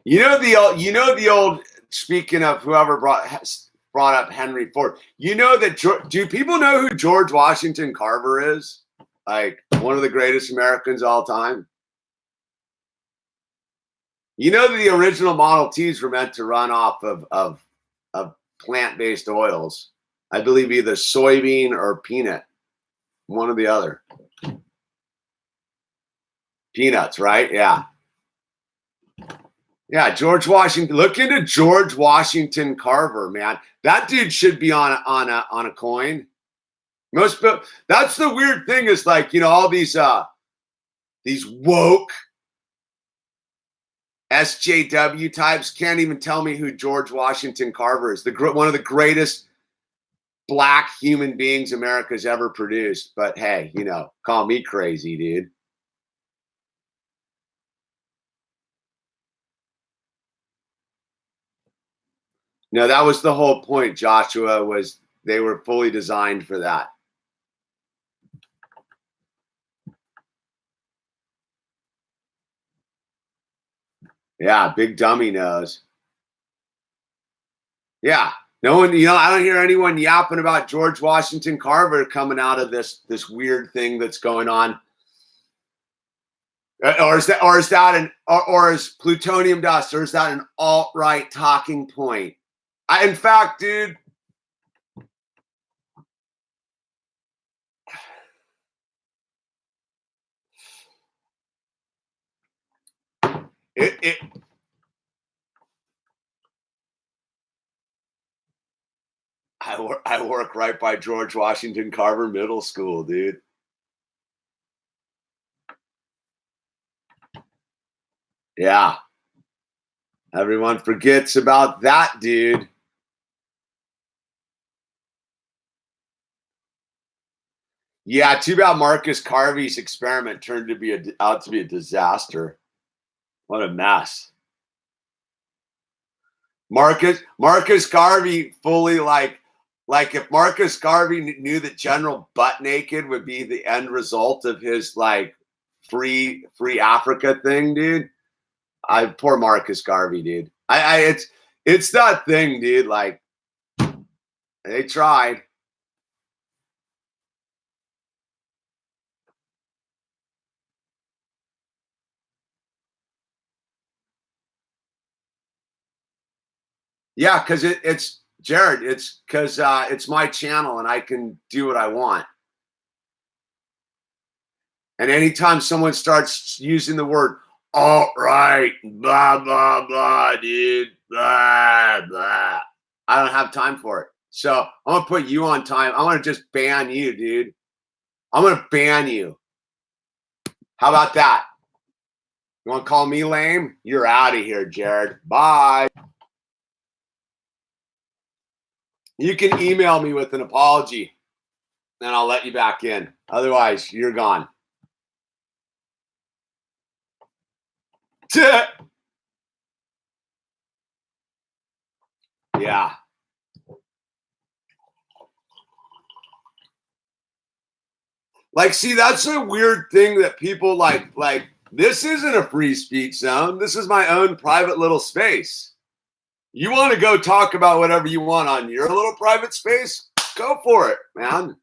you know the old. Speaking of whoever brought up Henry Ford, you know that. Do people know who George Washington Carver is? Like one of the greatest Americans of all time. You know that the original Model Ts were meant to run off of plant-based oils. I believe either soybean or peanut, one or the other. Peanuts, right? Yeah. Yeah, George Washington. Look into George Washington Carver, man. That dude should be on a coin. Most people. That's the weird thing is like, you know, all these woke SJW types can't even tell me who George Washington Carver is. One of the greatest black human beings America's ever produced. But hey, you know, call me crazy, dude. No, that was the whole point, Joshua, was they were fully designed for that. Yeah, big dummy nose. Yeah. No one, you know, I don't hear anyone yapping about George Washington Carver coming out of this weird thing that's going on. Or is plutonium dust, or is that an alt-right talking point? In fact, dude, it I work right by George Washington Carver Middle School, dude. Yeah. Everyone forgets about that, dude. Yeah, too bad Marcus Garvey's experiment turned to be out to be a disaster. What a mess. Marcus Garvey fully like if Marcus Garvey knew that General Butt Naked would be the end result of his like free Africa thing, dude. Poor Marcus Garvey, dude. It's that thing, dude. Like they tried. Yeah, because it's Jared. It's because it's my channel and I can do what I want. And anytime someone starts using the word alt right, blah blah blah, dude, blah blah, I don't have time for it. So I'm gonna put you on time. I'm gonna just ban you, dude. I'm gonna ban you. How about that? You want to call me lame? You're out of here, Jared. Bye. You can email me with an apology, and I'll let you back in. Otherwise, you're gone. Yeah. Like, see, that's a weird thing that people like, this isn't a free speech zone. This is my own private little space. You want to go talk about whatever you want on your little private space? Go for it, man.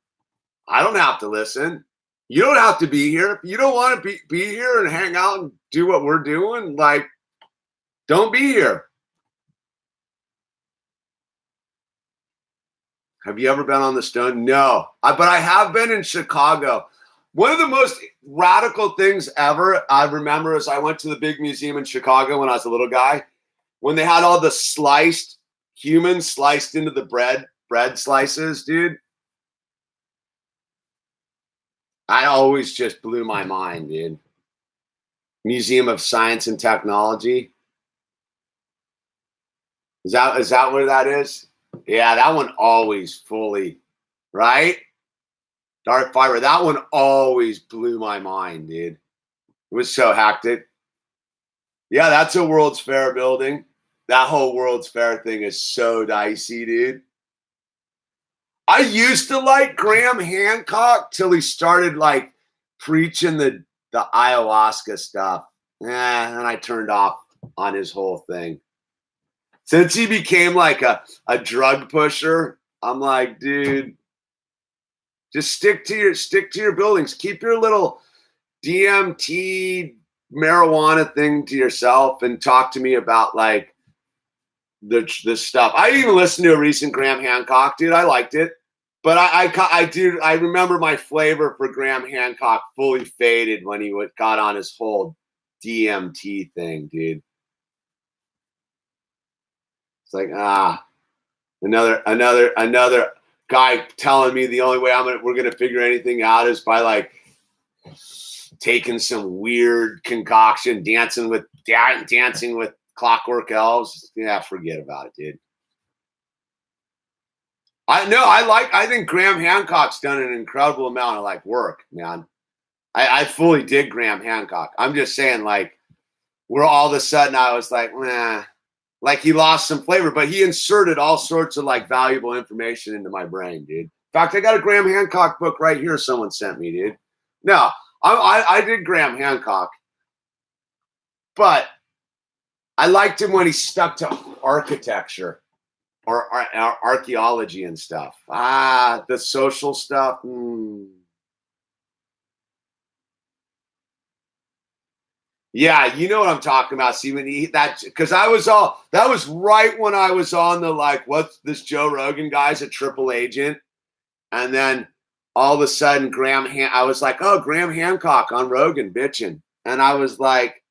I don't have to listen. You don't have to be here. If you don't want to be here and hang out and do what we're doing, like, don't be here. Have you ever been on the Stone? No, but I have been in Chicago. One of the most radical things ever I remember is I went to the big museum in Chicago when I was a little guy, when they had all the sliced humans sliced into the bread slices, dude. I always just blew my mind, dude. Museum of Science and Technology. Is that where that is? Yeah, that one always fully, right? Dark fiber. That one always blew my mind, dude. It was so hectic. Yeah, that's a World's Fair building. That whole World's Fair thing is so dicey, dude. I used to like Graham Hancock till he started like preaching the ayahuasca stuff. And I turned off on his whole thing. Since he became like a drug pusher, I'm like, dude, just stick to your buildings. Keep your little DMT marijuana thing to yourself and talk to me about like the stuff. I even listened to a recent Graham Hancock, dude. I liked it. But I remember my flavor for Graham Hancock fully faded when he got on his whole DMT thing, dude. It's like, another guy telling me the only way we're gonna figure anything out is by like taking some weird concoction, dancing with clockwork elves. Yeah, forget about it, dude. I think Graham Hancock's done an incredible amount of like work, man. I fully dig Graham Hancock. I'm just saying, like, where all of a sudden I was like, nah, like he lost some flavor, but he inserted all sorts of like valuable information into my brain, dude. In fact, I got a Graham Hancock book right here. Someone sent me, dude. No, I did Graham Hancock, but I liked him when he stuck to architecture or archaeology and stuff. The social stuff. Yeah, you know what I'm talking about. See, when because that was right when I was on the like, what's this Joe Rogan guy's a triple agent, and then all of a sudden I was like, oh, Graham Hancock on Rogan bitching, and I was like,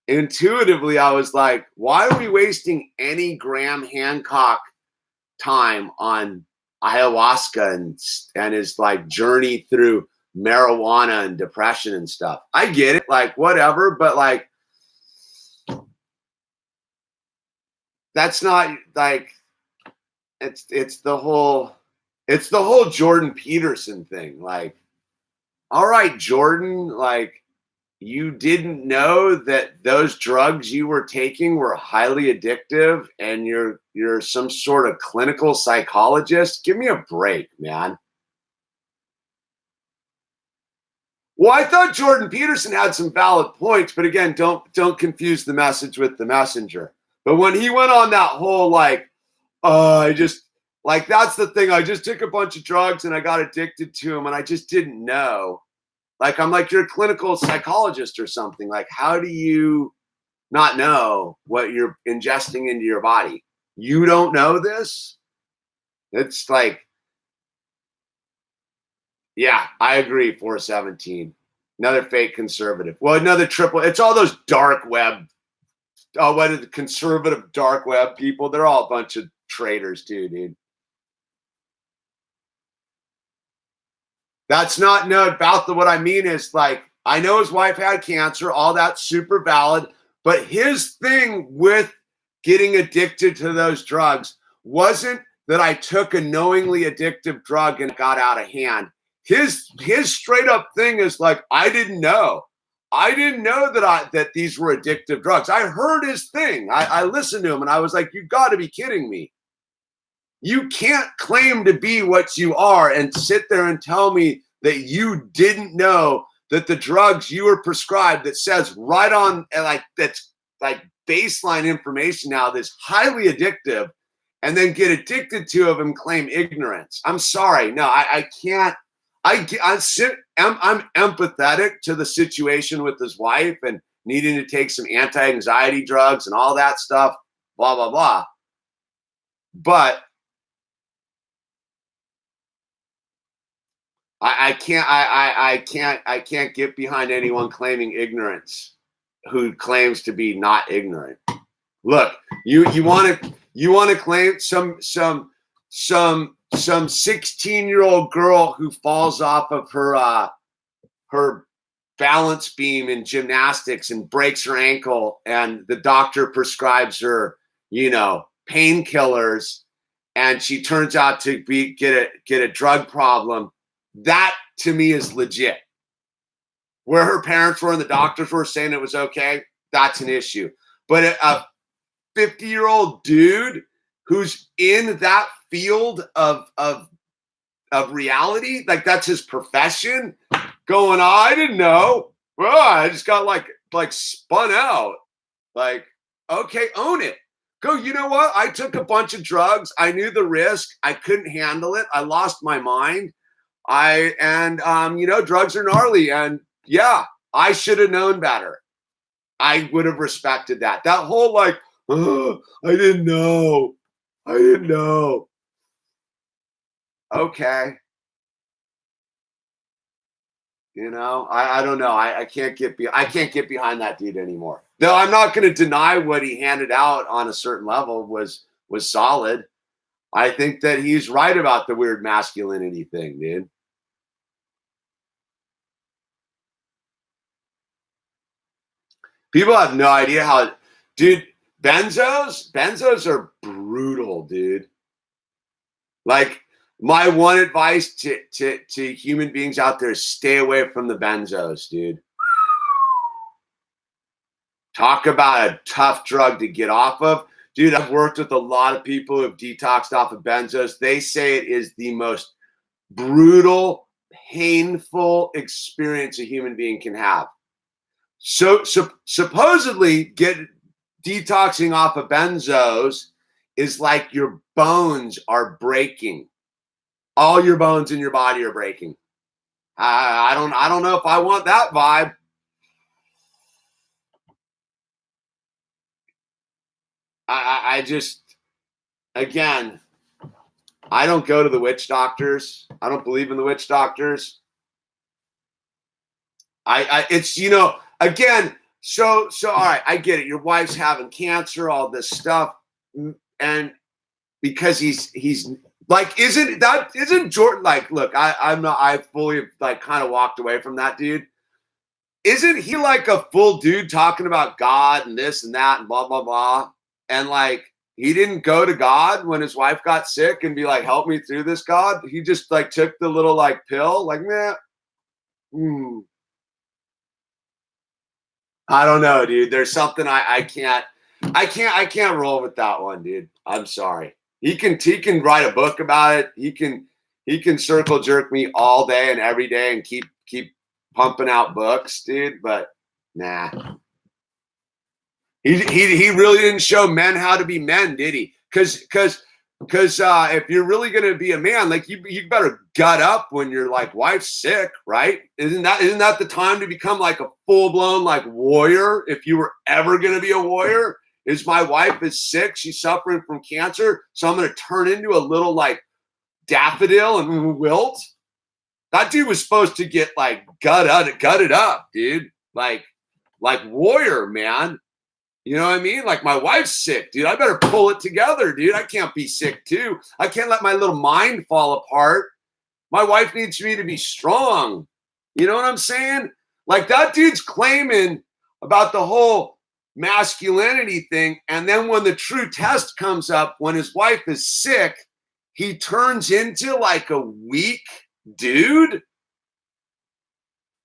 intuitively, I was like, why are we wasting any Graham Hancock time on ayahuasca and his like journey through marijuana and depression and stuff? I get it, like whatever, but like that's not like it's the whole Jordan Peterson thing. Like, all right, Jordan, like you didn't know that those drugs you were taking were highly addictive and you're some sort of clinical psychologist. Give me a break, man. Well, I thought Jordan Peterson had some valid points, but again, don't confuse the message with the messenger. But when he went on that whole like, I just like that's the thing. I just took a bunch of drugs and I got addicted to them and I just didn't know. Like I'm like, you're a clinical psychologist or something. Like, how do you not know what you're ingesting into your body? You don't know this? It's like, yeah, I agree. 417. Another fake conservative. Well, another triple. It's all those dark web. Oh, what are the conservative dark web people? They're all a bunch of traitors too, dude. That's not no about what I mean is like I know his wife had cancer, all that's super valid, but his thing with getting addicted to those drugs wasn't that I took a knowingly addictive drug and it got out of hand. His straight up thing is like I didn't know. I didn't know that these were addictive drugs. I heard his thing. I listened to him and I was like, you got to be kidding me. You can't claim to be what you are and sit there and tell me that you didn't know that the drugs you were prescribed that says right on like that's like baseline information now that's highly addictive and then get addicted to them and claim ignorance. I'm sorry. No, I can't. I'm empathetic to the situation with his wife and needing to take some anti-anxiety drugs and all that stuff, blah, blah, blah. But I can't get behind anyone claiming ignorance who claims to be not ignorant. Look, you want to claim some 16-year-old girl who falls off of her balance beam in gymnastics and breaks her ankle and the doctor prescribes her, painkillers and she turns out to get a drug problem. That to me is legit. Where her parents were and the doctors were saying it was okay, that's an issue. But a 50-year-old dude who's in that field of reality, like that's his profession, going, oh, I didn't know. Well, I just got like spun out. Like, okay, own it. Go, you know what? I took a bunch of drugs. I knew the risk. I couldn't handle it. I lost my mind. Drugs are gnarly. And yeah, I should have known better. I would have respected that. That whole like, oh, I didn't know. Okay. I don't know. I can't get behind that dude anymore. Though I'm not going to deny what he handed out on a certain level was solid. I think that he's right about the weird masculinity thing, dude. People have no idea how, dude, benzos are brutal, dude. Like my one advice to human beings out there is stay away from the benzos, dude. Talk about a tough drug to get off of. Dude, I've worked with a lot of people who have detoxed off of benzos. They say it is the most brutal, painful experience a human being can have. So supposedly detoxing off of benzos is like your bones are breaking. All your bones in your body are breaking. I don't know if I want that vibe. I just, again, I don't go to the witch doctors. I don't believe in the witch doctors. It's, again, so all right, I get it. Your wife's having cancer, all this stuff, and because he's like, isn't Jordan like? Look, I fully like kind of walked away from that dude. Isn't he like a full dude talking about God and this and that and blah blah blah, and like he didn't go to God when his wife got sick and be like, help me through this, God. He just like took the little like pill, like nah. I don't know, dude. There's something I can't roll with that one, dude. I'm sorry. He can write a book about it. He can circle jerk me all day and every day and keep pumping out books, dude. But nah. He really didn't show men how to be men, did he? Because if you're really gonna be a man, like you better gut up when your like wife's sick, right? Isn't that the time to become like a full blown like warrior? If you were ever gonna be a warrior, is my wife is sick, she's suffering from cancer, so I'm gonna turn into a little like daffodil and wilt. That dude was supposed to get like gutted up, dude. Like warrior, man. You know what I mean? Like my wife's sick, dude. I better pull it together, dude. I can't be sick too. I can't let my little mind fall apart. My wife needs me to be strong. You know what I'm saying? Like that dude's claiming about the whole masculinity thing. And then when the true test comes up, when his wife is sick, he turns into like a weak dude.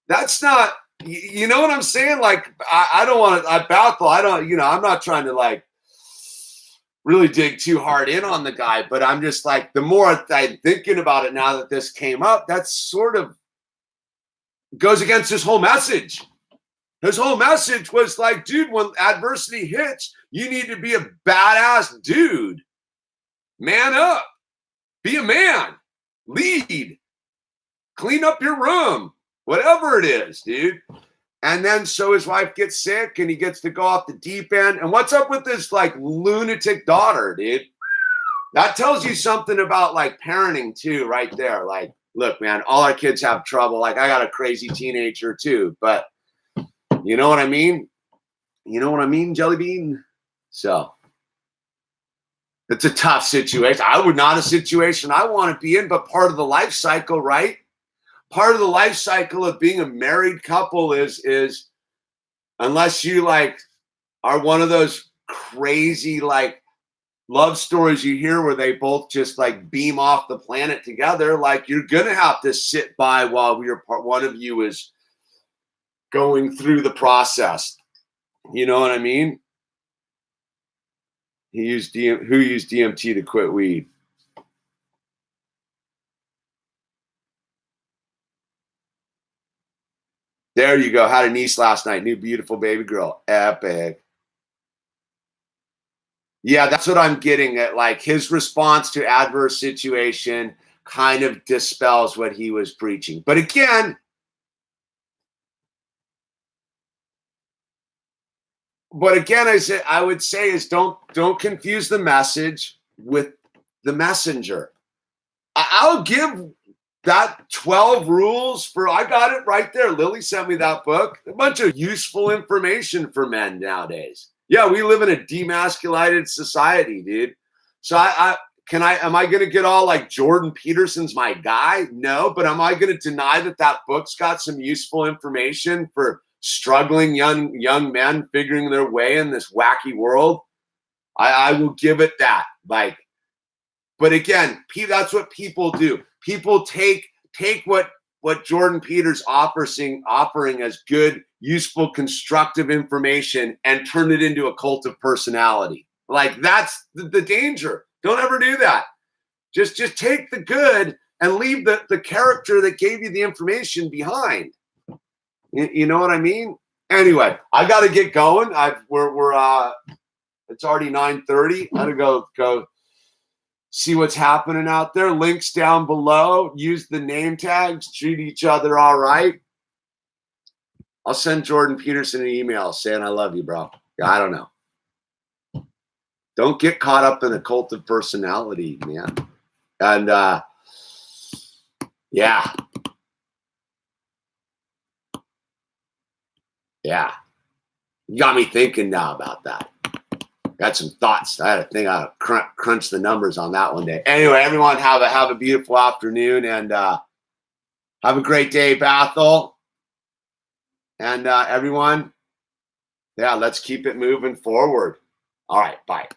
That's not, you know what I'm saying? Like, I don't want to, I'm not trying to like really dig too hard in on the guy, but I'm just like, the more I'm thinking about it now that this came up, that's sort of goes against his whole message. His whole message was like, dude, when adversity hits, you need to be a badass dude. Man up. Be a man. Lead. Clean up your room. Whatever it is, dude. And then so his wife gets sick and he gets to go off the deep end. And what's up with this like lunatic daughter, dude? That tells you something about like parenting too, right there. Like, look, man, all our kids have trouble. Like I got a crazy teenager too, but you know what I mean? You know what I mean, Jelly Bean? So it's a tough situation. Not a situation I want to be in, but part of the life cycle, right? Part of the life cycle of being a married couple is unless you like are one of those crazy like love stories you hear where they both just like beam off the planet together, like you're gonna have to sit by while one of you is going through the process. You know what I mean? Who used DMT to quit weed? There you go. Had a niece last night. New beautiful baby girl. Epic. Yeah, that's what I'm getting at. Like his response to adverse situation kind of dispels what he was preaching. But again, I would say is don't confuse the message with the messenger. I'll give that 12 rules for, I got it right there. Lily sent me that book. A bunch of useful information for men nowadays. Yeah, we live in a demasculated society, dude. So am I going to get all like Jordan Peterson's my guy? No, but am I going to deny that book's got some useful information for struggling young men figuring their way in this wacky world? I will give it that. Like, but again, that's what people do. People take what Jordan Peters offering as good, useful, constructive information and turn it into a cult of personality. Like that's the danger. Don't ever do that. Just take the good and leave the character that gave you the information behind. You know what I mean? Anyway, I got to get going. We're it's already 9:30. I gotta go see what's happening out there. Links down below. Use the name tags. Treat each other all right. I'll send Jordan Peterson an email saying I love you, bro. I don't know. Don't get caught up in a cult of personality, man. And yeah. Yeah. You got me thinking now about that. Got some thoughts. I had to think. I crunch the numbers on that one day. Anyway, everyone have a beautiful afternoon, and have a great day, Bethel. And everyone, yeah, let's keep it moving forward. All right, bye.